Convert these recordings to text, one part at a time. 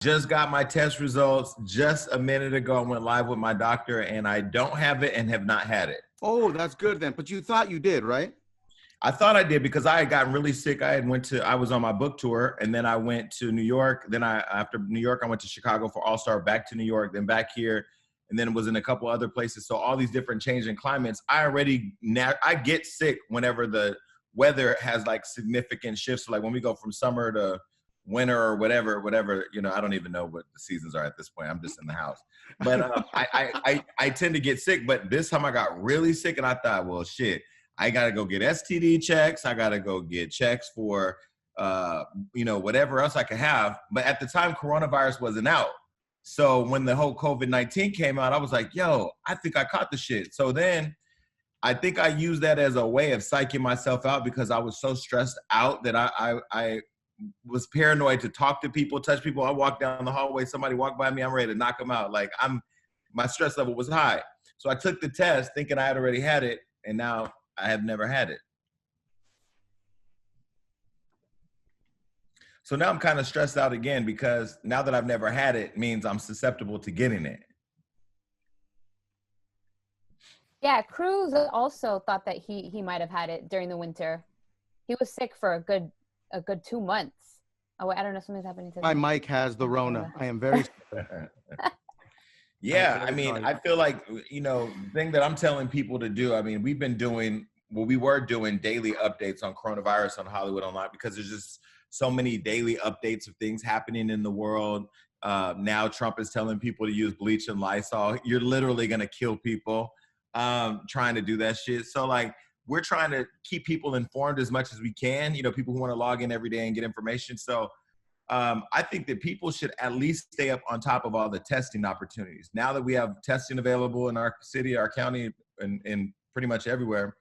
just got my test results just a minute ago. I went live with my doctor, and I don't have it and have not had it. Oh, that's good then. But you thought you did, right? I thought I did because I had gotten really sick. I was on my book tour, and then I went to New York. Then after New York, I went to Chicago for All-Star, back to New York, then back here, and then was in a couple other places. So all these different changing climates, I get sick whenever the weather has like significant shifts. So like when we go from summer to winter or whatever, I don't even know what the seasons are at this point. I'm just in the house. But I tend to get sick. But this time I got really sick, and I thought, well, shit. I got to go get STD checks. I got to go get checks for, whatever else I could have. But at the time, coronavirus wasn't out. So when the whole COVID-19 came out, I was like, yo, I think I caught the shit. So then I think I used that as a way of psyching myself out because I was so stressed out that I was paranoid to talk to people, touch people. I walked down the hallway, somebody walked by me, I'm ready to knock them out. Like my stress level was high. So I took the test thinking I had already had it. And now I have never had it. So now I'm kind of stressed out again because now that I've never had it means I'm susceptible to getting it. Yeah, Cruz also thought that he might have had it during the winter. He was sick for a good 2 months. Oh, I don't know, something's happening to my mic has the Rona. I am very Yeah, I mean, I feel like, the thing that I'm telling people to do, I mean, we were doing daily updates on coronavirus on Hollywood Unlocked because there's just so many daily updates of things happening in the world. Now Trump is telling people to use bleach and Lysol. You're literally going to kill people trying to do that shit. So like, we're trying to keep people informed as much as we can, people who want to log in every day and get information. So I think that people should at least stay up on top of all the testing opportunities. Now that we have testing available in our city, our county, and pretty much everywhere,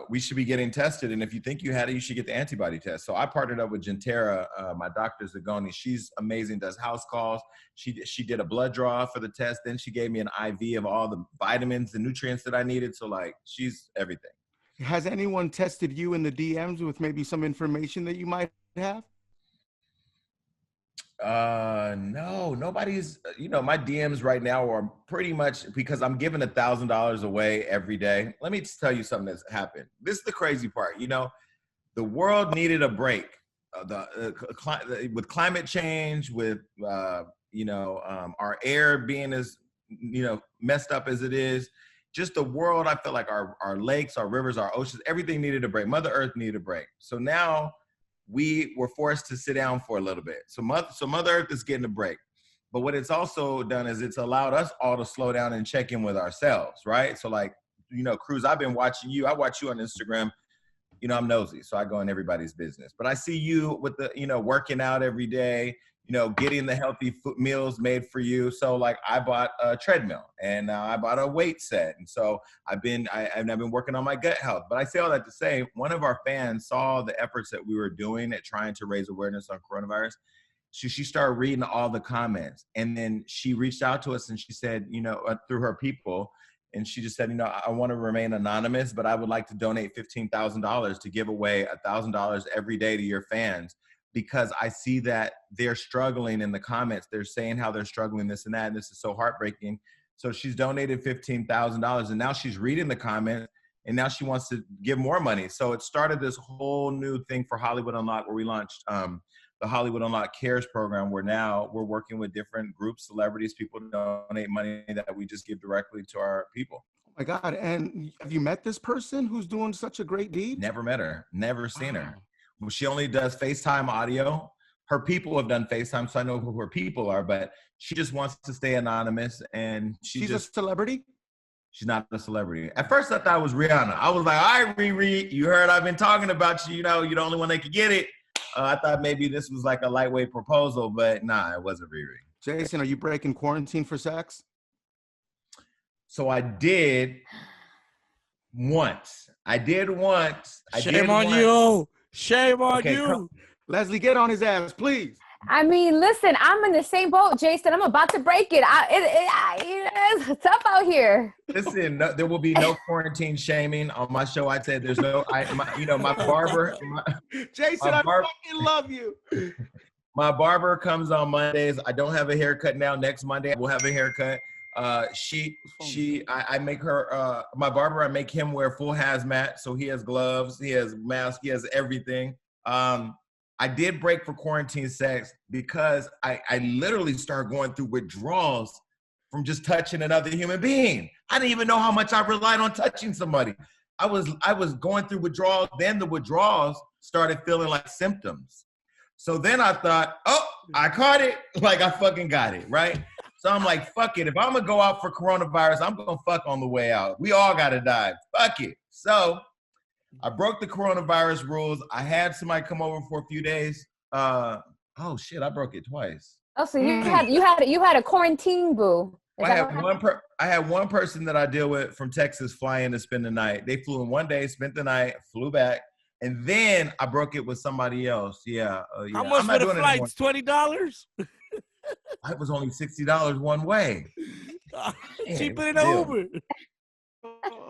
we should be getting tested. And if you think you had it, you should get the antibody test. So I partnered up with Gentera, my doctor Zagoni. She's amazing, does house calls. She did a blood draw for the test. Then she gave me an IV of all the vitamins and nutrients that I needed. So like, she's everything. Has anyone tested you in the DMs with maybe some information that you might have? No, nobody's, my DMs right now are pretty much because I'm giving $1,000 away every day. Let me just tell you something that's happened. This is the crazy part. The world needed a break. With climate change, with, our air being as, messed up as it is, just the world, I feel like our lakes, our rivers, our oceans, everything needed a break. Mother Earth needed a break. So now we were forced to sit down for a little bit. So Mother Earth is getting a break. But what it's also done is it's allowed us all to slow down and check in with ourselves, right? So like, Cruz, I've been watching you. I watch you on Instagram. I'm nosy, so I go in everybody's business. But I see you with the, working out every day, getting the healthy meals made for you. So like I bought a treadmill and I bought a weight set. And so I've been working on my gut health. But I say all that to say, one of our fans saw the efforts that we were doing at trying to raise awareness on coronavirus. She started reading all the comments, and then she reached out to us and she said, through her people, and she just said, I want to remain anonymous, but I would like to donate $15,000 to give away $1,000 every day to your fans. Because I see that they're struggling in the comments. They're saying how they're struggling, this and that, and this is so heartbreaking. So she's donated $15,000, and now she's reading the comments, and now she wants to give more money. So it started this whole new thing for Hollywood Unlocked, where we launched the Hollywood Unlocked Cares program, where now we're working with different groups, celebrities, people to donate money that we just give directly to our people. Oh my God. And have you met this person who's doing such a great deed? Never met her, never seen her. She only does FaceTime audio. Her people have done FaceTime, so I know who her people are, but she just wants to stay anonymous, and she's a celebrity? She's not a celebrity. At first, I thought it was Rihanna. I was like, all right, Riri, you heard I've been talking about you. You're the only one that could get it. I thought maybe this was like a lightweight proposal, but nah, it wasn't Riri. Jason, are you breaking quarantine for sex? So I did once. Shame on you. Shame on you. Leslie, get on his ass, please. I mean, listen, I'm in the same boat, Jason. I'm about to break it. It's tough out here. Listen, there will be no quarantine shaming on my show. I said there's no, my barber. Jason, I fucking love you. My barber comes on Mondays. I don't have a haircut now. Next Monday, I will have a haircut. I make her, my barber, I make him wear full hazmat. So he has gloves, he has mask, he has everything. I did break for quarantine sex because I literally started going through withdrawals from just touching another human being. I didn't even know how much I relied on touching somebody. I was going through withdrawals. Then the withdrawals started feeling like symptoms. So then I thought, oh, I caught it. Like I fucking got it, right? So I'm like, fuck it. If I'm gonna go out for coronavirus, I'm gonna fuck on the way out. We all gotta die. Fuck it. So I broke the coronavirus rules. I had somebody come over for a few days. Oh shit, I broke it twice. Oh, so you had a quarantine boo. I had one person that I deal with from Texas fly in to spend the night. They flew in one day, spent the night, flew back, and then I broke it with somebody else. Yeah. How much for the flights? $20? It was only $60 one way. Cheaper than Uber.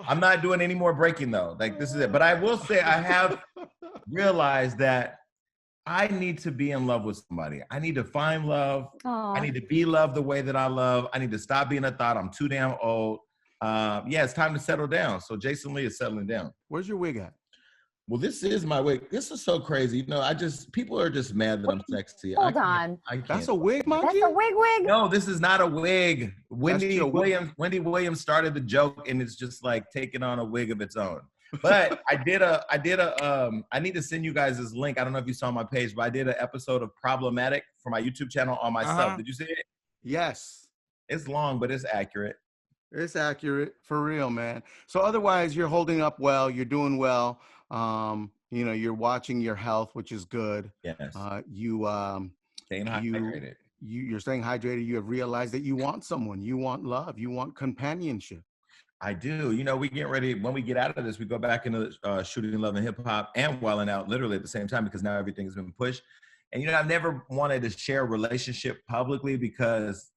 I'm not doing any more breaking though. Like this is it. But I will say I have realized that I need to be in love with somebody. I need to find love. Aww. I need to be loved the way that I love. I need to stop being a thought. I'm too damn old. Yeah, it's time to settle down. So Jason Lee is settling down. Where's your wig at? Well, this is my wig. This is so crazy. You know, people are just mad that I'm sexy. Hold on. That's a wig, Monkey? That's a wig? No, this is not a wig. Wendy Williams started the joke, and it's just like taking on a wig of its own. But I need to send you guys this link. I don't know if you saw my page, but I did an episode of Problematic for my YouTube channel on myself. Did you see it? Yes. It's long, but it's accurate. It's accurate for real, man. So otherwise you're holding up well, you're doing well. You know, you're watching your health, which is good. Yes. Staying hydrated. You're staying hydrated. You have realized that you want someone, you want love, you want companionship. I do. You know, we get ready. When we get out of this, we go back into shooting Love and Hip Hop and Wildin' Out literally at the same time because now everything has been pushed. And, you know, I've never wanted to share a relationship publicly because,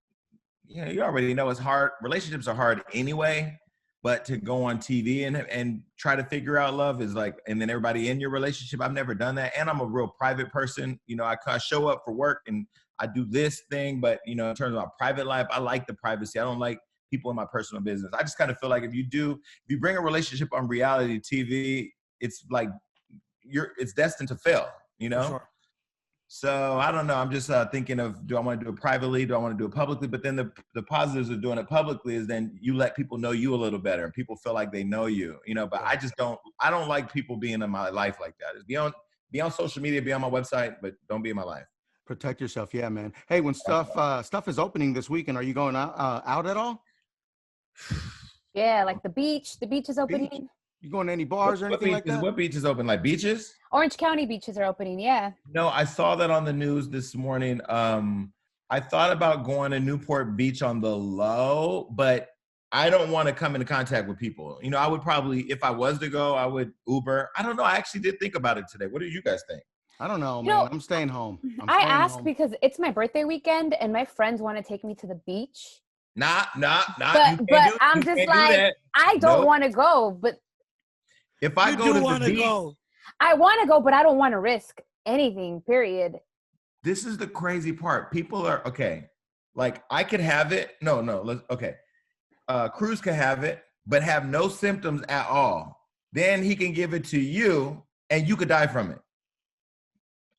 you know, you already know it's hard. Relationships are hard anyway, but to go on TV and try to figure out love is like, and then everybody in your relationship, I've never done that. And I'm a real private person. You know, I show up for work and I do this thing, but, you know, in terms of my private life, I like the privacy. I don't like people in my personal business. I just kind of feel like if you bring a relationship on reality TV, it's like it's destined to fail, you know? Sure. So I don't know. I'm just thinking of, do I want to do it privately? Do I want to do it publicly? But then the positives of doing it publicly is then you let people know you a little better and people feel like they know you, you know, but I don't like people being in my life like that. It's be on social media, be on my website, but don't be in my life. Protect yourself. Yeah, man. Hey, when stuff is opening this weekend, are you going out at all? Yeah, like the beach. The beach is opening. Beach. You going to any bars or anything like that? What beaches open? Like beaches? Orange County beaches are opening, yeah. No, I saw that on the news this morning. I thought about going to Newport Beach on the low, but I don't want to come into contact with people. You know, I would probably, if I was to go, I would Uber. I don't know. I actually did think about it today. What do you guys think? I don't know, man. I'm staying home. I asked because it's my birthday weekend and my friends want to take me to the beach. Nah. But I'm just like, I don't want to go, but if I go to the beach, I want to go, but I don't want to risk anything, period. This is the crazy part. People are, okay, like I could have it. Okay. Cruz can have it, but have no symptoms at all. Then he can give it to you and you could die from it.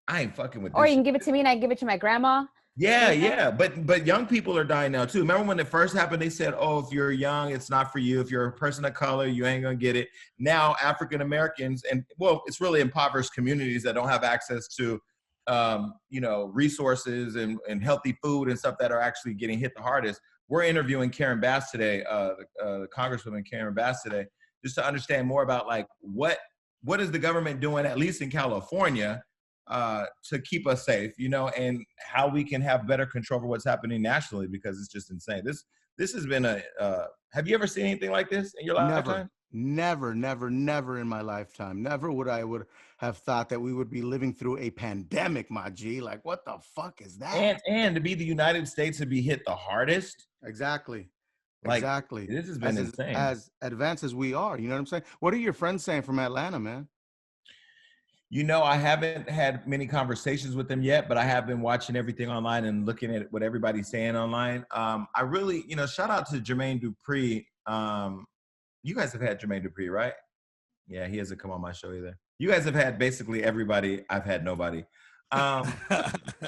I ain't fucking with this. Or you can give it to me and I give it to my grandma. Yeah. But young people are dying now too. Remember when it first happened, they said, oh, if you're young, it's not for you. If you're a person of color, you ain't gonna get it. Now, African Americans, and well, it's really impoverished communities that don't have access to, resources and healthy food and stuff that are actually getting hit the hardest. We're interviewing Karen Bass today, the Congresswoman Karen Bass today, just to understand more about like what is the government doing, at least in California, to keep us safe, you know, and how we can have better control over what's happening nationally, because it's just insane. This has been have you ever seen anything like this in your lifetime? Never in my lifetime. Never would I have thought that we would be living through a pandemic, my G. Like, what the fuck is that? And to be the United States to be hit the hardest. Exactly. Like, exactly. This has been insane. As advanced as we are, you know what I'm saying? What are your friends saying from Atlanta, man? You know, I haven't had many conversations with him yet, but I have been watching everything online and looking at what everybody's saying online. I really, you know, shout out to Jermaine Dupri. You guys have had Jermaine Dupri, right? Yeah, he hasn't come on my show either. You guys have had basically everybody. I've had nobody. But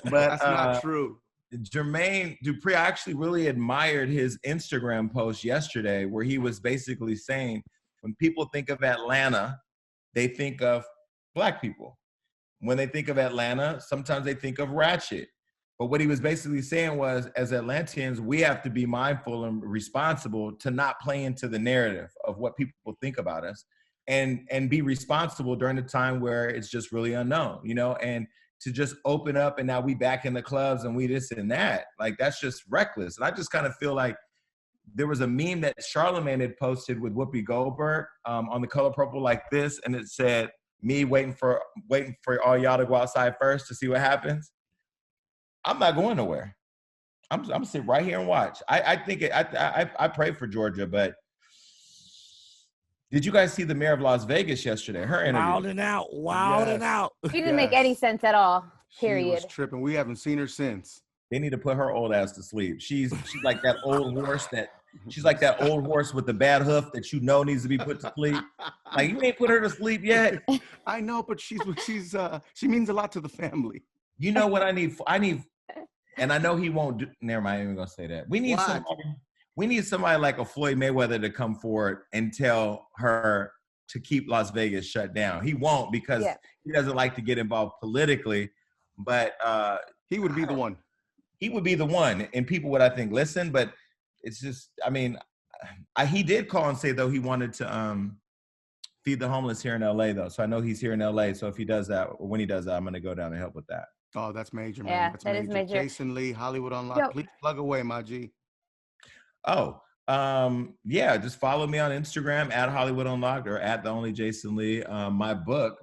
That's not true. Jermaine Dupri, I actually really admired his Instagram post yesterday where he was basically saying when people think of Atlanta, they think of Black people. When they think of Atlanta, sometimes they think of ratchet. But what he was basically saying was, as Atlanteans, we have to be mindful and responsible to not play into the narrative of what people think about us and be responsible during the time where it's just really unknown, you know, and to just open up and now we back in the clubs and we this and that. Like, that's just reckless. And I just kind of feel like there was a meme that Charlamagne had posted with Whoopi Goldberg on The Color Purple like this, and it said, me waiting for all y'all to go outside first to see what happens. I'm not going nowhere. I'm gonna sit right here and watch. I think I pray for Georgia, but did you guys see the mayor of Las Vegas yesterday? Her interview. Wilding out. She didn't make any sense at all. Period. She was tripping. We haven't seen her since. They need to put her old ass to sleep. She's like that old horse she's like that old horse with the bad hoof that you know needs to be put to sleep. Like, you ain't put her to sleep yet. I know, but she means a lot to the family. You know what I need, and I know he won't do, never mind, I ain't even gonna say that. We need somebody like a Floyd Mayweather to come forward and tell her to keep Las Vegas shut down. He won't because he doesn't like to get involved politically, but he would be the one. He would be the one, and people would, I think, listen, but it's just, I mean, he did call and say, though, he wanted to feed the homeless here in LA, though. So I know he's here in LA. So if he does that, or when he does that, I'm going to go down and help with that. Oh, that's major, man. Yeah, that's that is major. Jason Lee, Hollywood Unlocked. Please plug away, my G. Oh, yeah, just follow me on Instagram at Hollywood Unlocked or at The Only Jason Lee. My book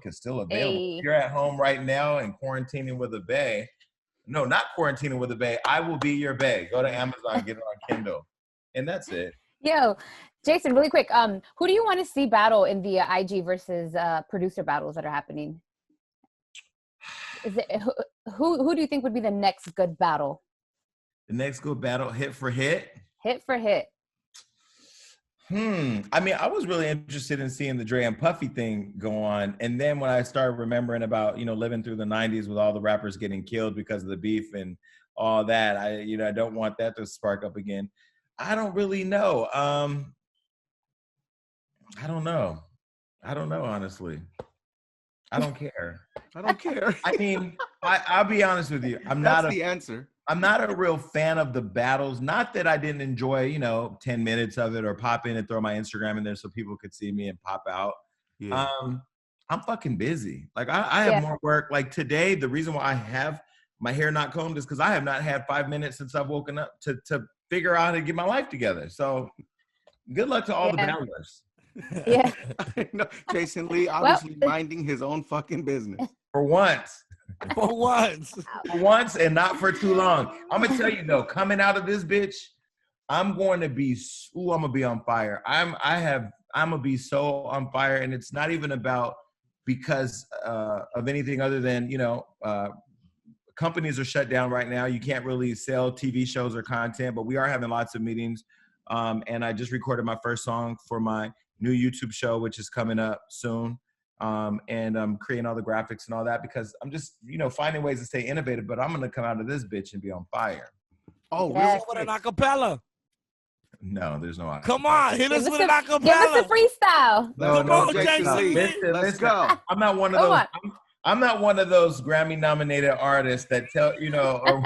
is still available. Hey. If you're at home right now and quarantining with a bae. No, not quarantining with a bae. I Will Be Your Bae. Go to Amazon, get it on Kindle. And that's it. Yo, Jason, really quick. Who do you want to see battle in the IG versus producer battles that are happening? Is it who do you think would be the next good battle? The next good battle, hit for hit? Hit for hit. I mean, I was really interested in seeing the Dre and Puffy thing go on. And then when I started remembering about, living through the 90s with all the rappers getting killed because of the beef and all that, I don't want that to spark up again. I don't really know. I don't know, honestly. I don't care. I don't care. I mean, I'll be honest with you. That's the answer. I'm not a real fan of the battles. Not that I didn't enjoy, 10 minutes of it or pop in and throw my Instagram in there so people could see me and pop out. Yeah. I'm fucking busy. Like I have more work. Like today, the reason why I have my hair not combed is because I have not had 5 minutes since I've woken up to figure out how to get my life together. So good luck to all the battlers. Yeah. Jason Lee obviously minding his own fucking business. For once. For once. For once and not for too long. I'm going to tell you, though, coming out of this bitch, I'm going to be, I'm going to be on fire. I'm going to be so on fire. And it's not even about because of anything other than, companies are shut down right now. You can't really sell TV shows or content, but we are having lots of meetings. And I just recorded my first song for my new YouTube show, which is coming up soon. And I'm creating all the graphics and all that because I'm just, finding ways to stay innovative, but I'm going to come out of this bitch and be on fire. Oh, yes. With an acapella. No, there's no acapella. Come on, hit us with an acapella. Give us a freestyle. Come on, Jason Lee. Let's go. I'm not one of those. I'm not one of those Grammy-nominated artists that tell, or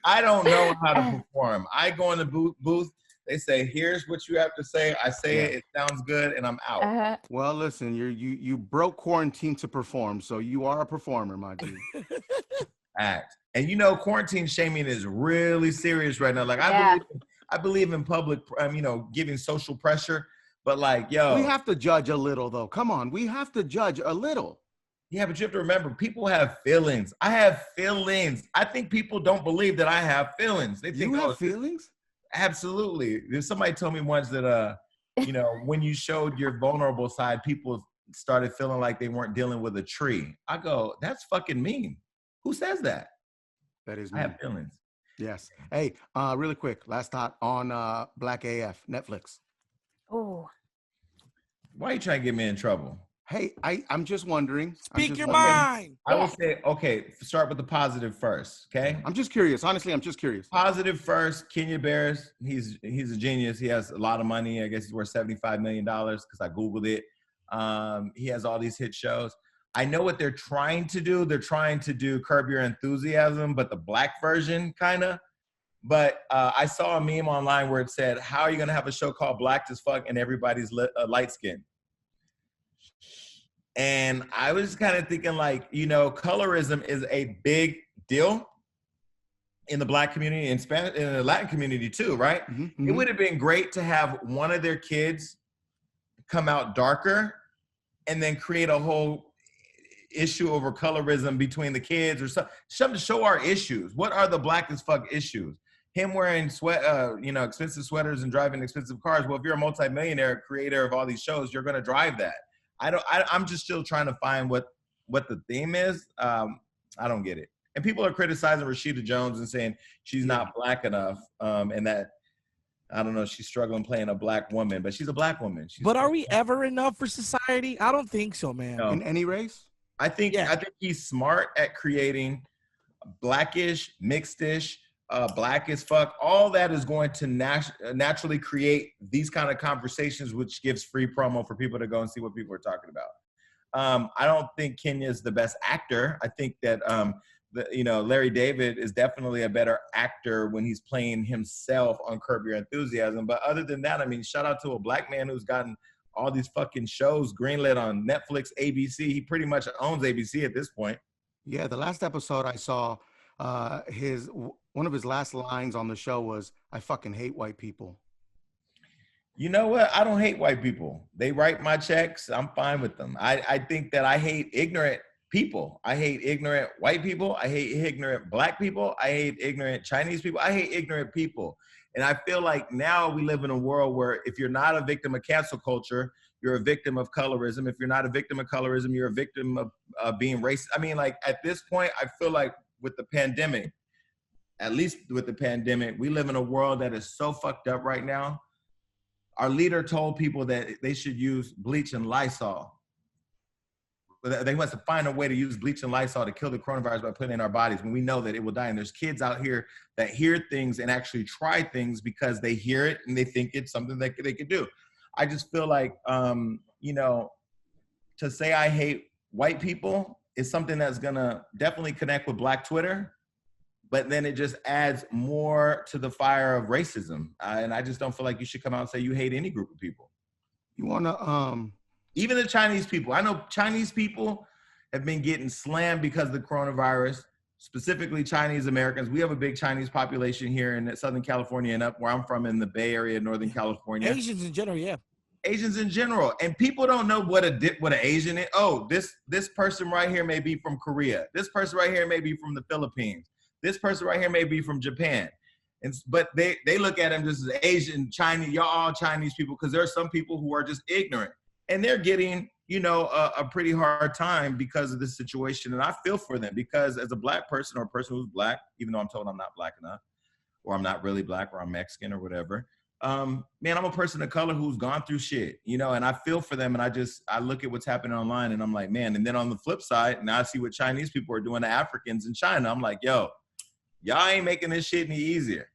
I don't know how to perform. I go in the booth. They say, "Here's what you have to say." I say it. It sounds good, and I'm out. Well, listen, you broke quarantine to perform, so you are a performer, my dude. Act. And quarantine shaming is really serious right now. Like I believe in public, giving social pressure, but like, yo, we have to judge a little, though. Come on, we have to judge a little. Yeah, but you have to remember, people have feelings. I have feelings. I think people don't believe that I have feelings. They think you have feelings. Absolutely. Somebody told me once that, when you showed your vulnerable side, people started feeling like they weren't dealing with a tree. I go, that's fucking mean. Who says that? That is I mean. have feelings. Yes. Hey, really quick, last thought on Black AF, Netflix. Oh, Why are you trying to get me in trouble? Hey, I'm just wondering. Speak your mind. I will say, okay, start with the positive first, okay? I'm just curious. Honestly, I'm just curious. Positive first, Kenya Barris. He's a genius. He has a lot of money. I guess he's worth $75 million because I Googled it. He has all these hit shows. I know what they're trying to do. They're trying to do Curb Your Enthusiasm, but the black version, kind of. But I saw a meme online where it said, how are you going to have a show called Black as Fuck and everybody's light skin? And I was kind of thinking like, you know, colorism is a big deal in the black community and in the Latin community too, right? Mm-hmm. It would have been great to have one of their kids come out darker and then create a whole issue over colorism between the kids or something to show our issues. What are the Black as Fuck issues? Him wearing expensive sweaters and driving expensive cars. Well, if you're a multimillionaire creator of all these shows, you're going to drive that. I'm just still trying to find what the theme is. I don't get it. And people are criticizing Rashida Jones and saying she's not black enough, and that, I don't know, she's struggling playing a black woman, but she's a black woman. But are we ever enough for society? I don't think so, man. No. In any race? I think he's smart at creating blackish, mixed-ish, Black as Fuck. All that is going to naturally create these kind of conversations, which gives free promo for people to go and see what people are talking about. I don't think Kenya is the best actor. I think that Larry David is definitely a better actor when he's playing himself on Curb Your Enthusiasm. But other than that, I mean, shout out to a black man who's gotten all these fucking shows greenlit on Netflix, ABC. He pretty much owns ABC at this point. Yeah, the last episode I saw, one of his last lines on the show was, "I fucking hate white people." You know what? I don't hate white people. They write my checks. I'm fine with them. I think that I hate ignorant people. I hate ignorant white people. I hate ignorant black people. I hate ignorant Chinese people. I hate ignorant people. And I feel like now we live in a world where if you're not a victim of cancel culture, you're a victim of colorism. If you're not a victim of colorism, you're a victim of being racist. I mean, like at this point, I feel like with the pandemic, at least with the pandemic, we live in a world that is so fucked up right now. Our leader told people that they should use bleach and Lysol. They must find a way to use bleach and Lysol to kill the coronavirus by putting it in our bodies when we know that it will die. And there's kids out here that hear things and actually try things because they hear it and they think it's something that they could do. I just feel like, to say I hate white people is something that's gonna definitely connect with Black Twitter, but then it just adds more to the fire of racism. And I just don't feel like you should come out and say you hate any group of people. You wanna, Even the Chinese people. I know Chinese people have been getting slammed because of the coronavirus, specifically Chinese Americans. We have a big Chinese population here in Southern California and up where I'm from in the Bay Area, Northern California. Asians in general, yeah. Asians in general. And people don't know what an Asian is. Oh, this person right here may be from Korea. This person right here may be from the Philippines. This person right here may be from Japan. But they look at them just as Asian, Chinese, y'all all Chinese people, because there are some people who are just ignorant. And they're getting, a pretty hard time because of this situation. And I feel for them because as a black person or a person who's black, even though I'm told I'm not black enough, or I'm not really black, or I'm Mexican or whatever, I'm a person of color who's gone through shit, and I feel for them. And I look at what's happening online and I'm like, man. And then on the flip side, now I see what Chinese people are doing to Africans in China. I'm like, yo, y'all ain't making this shit any easier.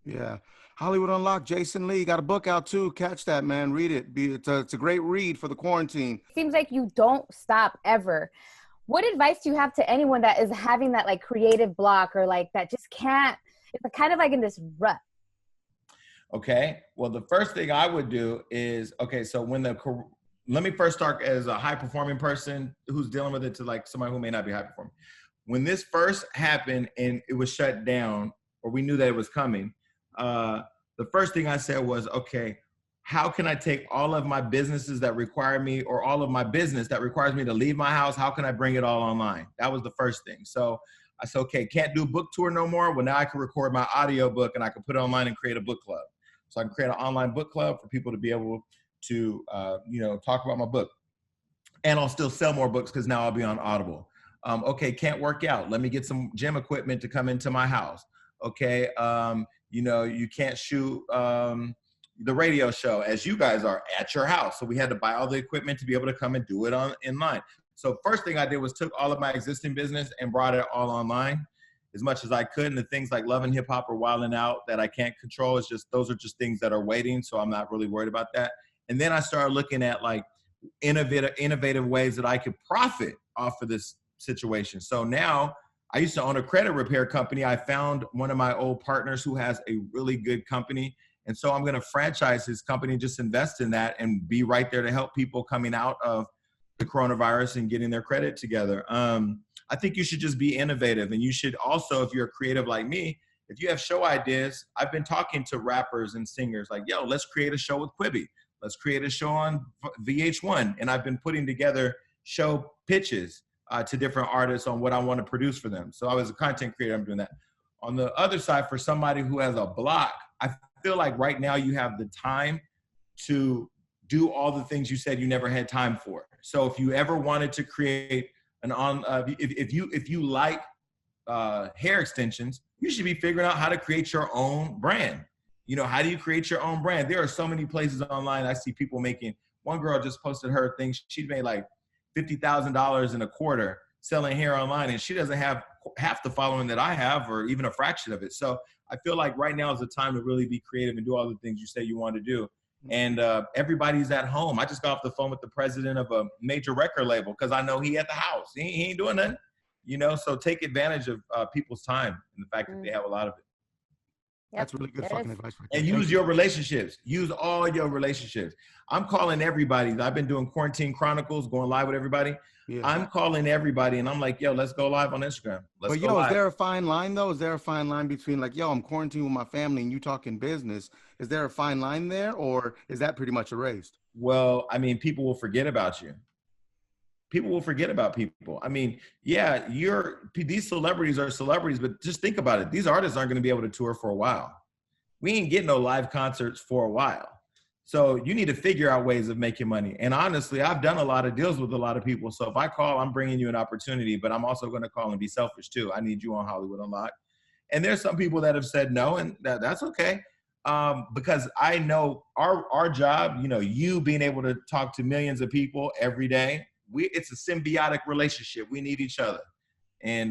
Yeah. Hollywood Unlocked, Jason Lee got a book out too. Catch that, man. Read it. It's a great read for the quarantine. Seems like you don't stop ever. What advice do you have to anyone that is having that like creative block or like that just can't, it's kind of like in this rut? Okay. Well, the first thing I would do is, so let me first start as a high performing person who's dealing with it to like somebody who may not be high performing. When this first happened and it was shut down, or we knew that it was coming, the first thing I said was, okay, how can I take all of my businesses that require me, or all of my business that requires me to leave my house? How can I bring it all online? That was the first thing. So I said, okay, can't do book tour no more. Well, now I can record my audio book and I can put it online and create a book club. So I can create an online book club for people to be able to, talk about my book. and I'll still sell more books because now I'll be on Audible. Okay, can't work out. Let me get some gym equipment to come into my house. Okay, you can't shoot the radio show as you guys are at your house. So we had to buy all the equipment to be able to come and do it online. So first thing I did was took all of my existing business and brought it all online as much as I could. And the things like Love and Hip Hop or Wildin' Out that I can't control, those are just things that are waiting. So I'm not really worried about that. And then I started looking at like innovative ways that I could profit off of this situation. So now I used to own a credit repair company. I found one of my old partners who has a really good company. And so I'm going to franchise his company, just invest in that and be right there to help people coming out of the coronavirus and getting their credit together. I think you should just be innovative. And you should also, if you're a creative like me, if you have show ideas, I've been talking to rappers and singers like, yo, let's create a show with Quibi. Let's create a show on VH1. And I've been putting together show pitches to different artists on what I want to produce for them. So I was a content creator, I'm doing that. On the other side, for somebody who has a block, I feel like right now you have the time to do all the things you said you never had time for. So if you ever wanted to create if you like hair extensions, you should be figuring out how to create your own brand. How do you create your own brand? There are so many places online I see people making. One girl just posted her thing. She made like $50,000 in a quarter selling hair online, and she doesn't have half the following that I have or even a fraction of it. So I feel like right now is the time to really be creative and do all the things you say you want to do. And everybody's at home. I just got off the phone with the president of a major record label because I know he at the house. He ain't doing nothing, so take advantage of people's time and the fact that they have a lot of it. Yep, that's really good fucking advice. And use your relationships. Use all your relationships. I'm calling everybody. I've been doing Quarantine Chronicles, going live with everybody. Yeah. I'm calling everybody and I'm like, yo, let's go live on Instagram. Let's go live. Is there a fine line though? Is there a fine line between like, yo, I'm quarantined with my family and you talking business? Is there a fine line there, or is that pretty much erased? Well, I mean, people will forget about you. People will forget about people. I mean, yeah, these celebrities are celebrities, but just think about it. These artists aren't going to be able to tour for a while. We ain't getting no live concerts for a while. So you need to figure out ways of making money. And honestly, I've done a lot of deals with a lot of people. So if I call, I'm bringing you an opportunity, but I'm also going to call and be selfish too. I need you on Hollywood Unlocked. And there's some people that have said no, and that's okay. Because I know our job, you being able to talk to millions of people every day, it's a symbiotic relationship. We need each other. And,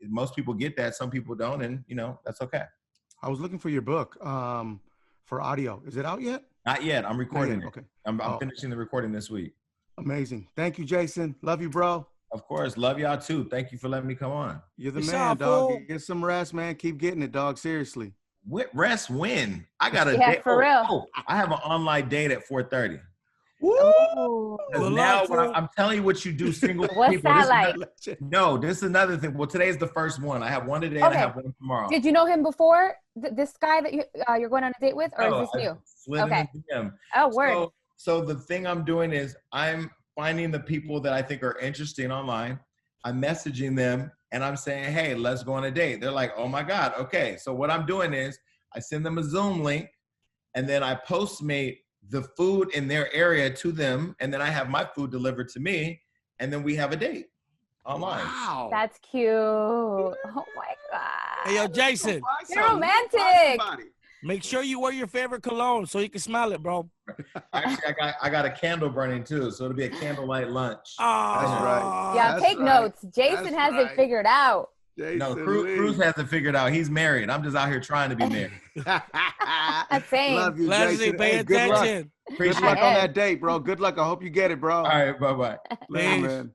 most people get that. Some people don't. And, that's okay. I was looking for your book for audio. Is it out yet? Not yet. I'm recording it. Okay. I'm finishing the recording this week. Amazing. Thank you, Jason. Love you, bro. Of course. Love y'all too. Thank you for letting me come on. You're the man, dog. Get some rest, man. Keep getting it, dog. Seriously. Rest when? I got a date. For real. I have an online date at 4:30. Woo! Now I'm telling you what you do, single What's people. That like? This is another thing. Well, today's the first one. I have one today and I have one tomorrow. Did you know him before? This guy that you're going on a date with, or is this new? Okay. Oh, word. So the thing I'm doing is I'm finding the people that I think are interesting online. I'm messaging them and I'm saying, hey, let's go on a date. They're like, oh my God. Okay. So what I'm doing is I send them a Zoom link and then I Postmate the food in their area to them. And then I have my food delivered to me. And then we have a date online. Wow. That's cute. Oh my God. Hey, yo, Jason. You're romantic. Make sure you wear your favorite cologne so you can smell it, bro. Actually, I got a candle burning too. So it'll be a candlelight lunch. Oh, that's right. Yeah, take notes. Jason has it figured out. Jason no, Cruz has it figured out. He's married. I'm just out here trying to be married. Same. Love you, Leslie, Jason. pay attention. Good luck on that date, bro. Good luck. I hope you get it, bro. All right, bye-bye. Later, man.